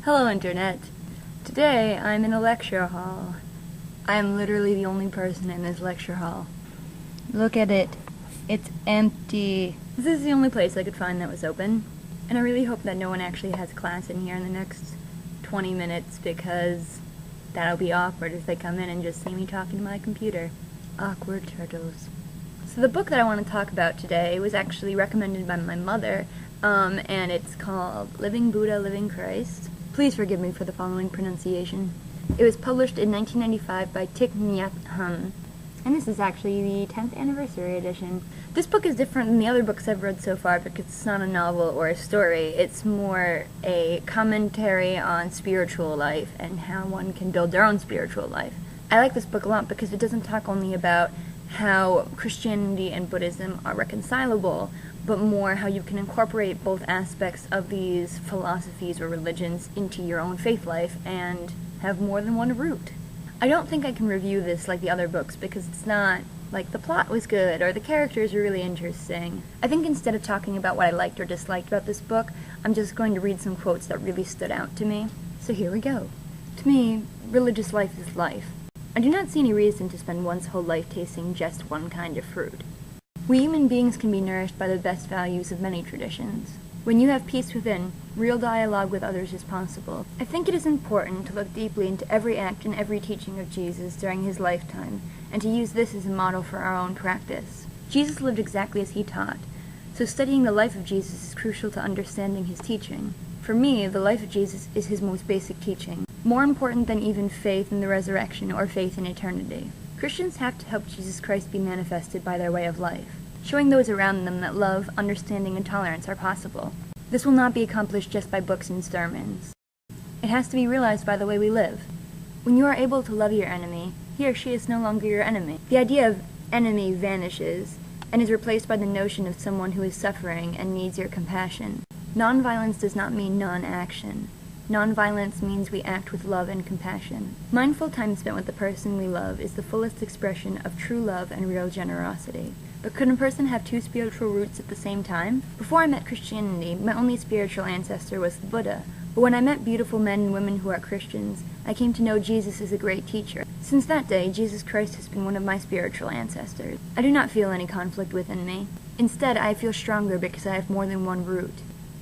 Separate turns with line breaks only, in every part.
Hello, Internet. Today, I'm in a lecture hall. I am literally the only person in this lecture hall. Look at it. It's empty. This is the only place I could find that was open, and I really hope that no one actually has class in here in the next 20 minutes, because that'll be awkward if they come in and just see me talking to my computer. Awkward turtles. So the book that I want to talk about today was actually recommended by my mother, and it's called Living Buddha, Living Christ. Please forgive me for the following pronunciation. It was published in 1995 by Thich Nhat Hanh, and this is actually the 10th anniversary edition. This book is different than the other books I've read so far because it's not a novel or a story. It's more a commentary on spiritual life and how one can build their own spiritual life. I like this book a lot because it doesn't talk only about how Christianity and Buddhism are reconcilable, but more how you can incorporate both aspects of these philosophies or religions into your own faith life and have more than one root. I don't think I can review this like the other books because it's not like the plot was good or the characters were really interesting. I think instead of talking about what I liked or disliked about this book, I'm just going to read some quotes that really stood out to me. So here we go. To me, religious life is life. I do not see any reason to spend one's whole life tasting just one kind of fruit. We human beings can be nourished by the best values of many traditions. When you have peace within, real dialogue with others is possible. I think it is important to look deeply into every act and every teaching of Jesus during his lifetime, and to use this as a model for our own practice. Jesus lived exactly as he taught, so studying the life of Jesus is crucial to understanding his teaching. For me, the life of Jesus is his most basic teaching, more important than even faith in the resurrection or faith in eternity. Christians have to help Jesus Christ be manifested by their way of life, showing those around them that love, understanding, and tolerance are possible. This will not be accomplished just by books and sermons. It has to be realized by the way we live. When you are able to love your enemy, he or she is no longer your enemy. The idea of enemy vanishes and is replaced by the notion of someone who is suffering and needs your compassion. Nonviolence does not mean non-action. Nonviolence means we act with love and compassion. Mindful time spent with the person we love is the fullest expression of true love and real generosity. But could a person have two spiritual roots at the same time? Before I met Christianity, my only spiritual ancestor was the Buddha. But when I met beautiful men and women who are Christians, I came to know Jesus as a great teacher. Since that day, Jesus Christ has been one of my spiritual ancestors. I do not feel any conflict within me. Instead, I feel stronger because I have more than one root.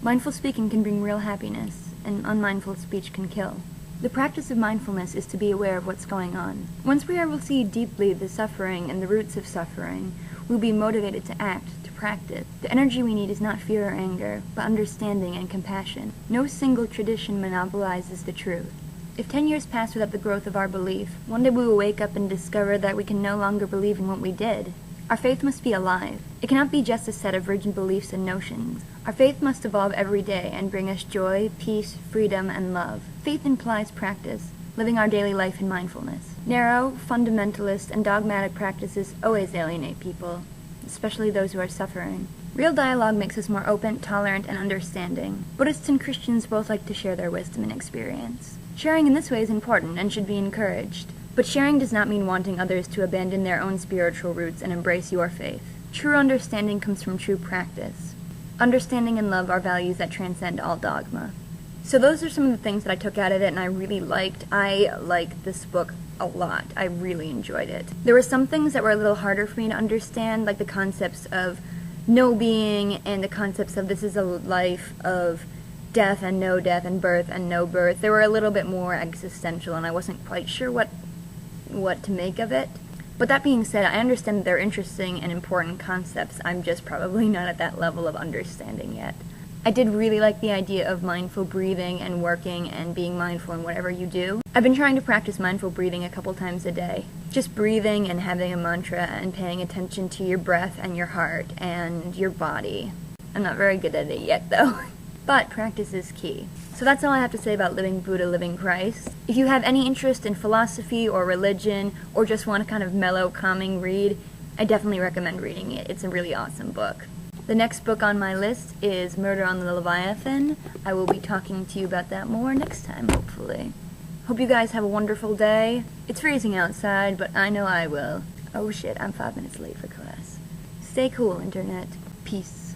Mindful speaking can bring real happiness, and unmindful speech can kill. The practice of mindfulness is to be aware of what's going on. Once we are able to see deeply the suffering and the roots of suffering, we'll be motivated to act, to practice. The energy we need is not fear or anger, but understanding and compassion. No single tradition monopolizes the truth. If 10 years pass without the growth of our belief, one day we will wake up and discover that we can no longer believe in what we did. Our faith must be alive. It cannot be just a set of rigid beliefs and notions. Our faith must evolve every day and bring us joy, peace, freedom, and love. Faith implies practice, living our daily life in mindfulness. Narrow, fundamentalist, and dogmatic practices always alienate people, especially those who are suffering. Real dialogue makes us more open, tolerant, and understanding. Buddhists and Christians both like to share their wisdom and experience. Sharing in this way is important and should be encouraged. But sharing does not mean wanting others to abandon their own spiritual roots and embrace your faith. True understanding comes from true practice. Understanding and love are values that transcend all dogma. So those are some of the things that I took out of it and I really liked. I liked this book a lot. I really enjoyed it. There were some things that were a little harder for me to understand, like the concepts of no being and the concepts of this is a life of death and no death and birth and no birth. They were a little bit more existential and I wasn't quite sure what to make of it. But that being said, I understand that they're interesting and important concepts. I'm just probably not at that level of understanding yet. I did really like the idea of mindful breathing and working and being mindful in whatever you do. I've been trying to practice mindful breathing a couple times a day. Just breathing and having a mantra and paying attention to your breath and your heart and your body. I'm not very good at it yet though. But practice is key. So that's all I have to say about Living Buddha, Living Christ. If you have any interest in philosophy or religion, or just want a kind of mellow, calming read, I definitely recommend reading it. It's a really awesome book. The next book on my list is Murder on the Leviathan. I will be talking to you about that more next time, hopefully. Hope you guys have a wonderful day. It's freezing outside, but I know I will. Oh shit, I'm 5 minutes late for class. Stay cool, Internet. Peace.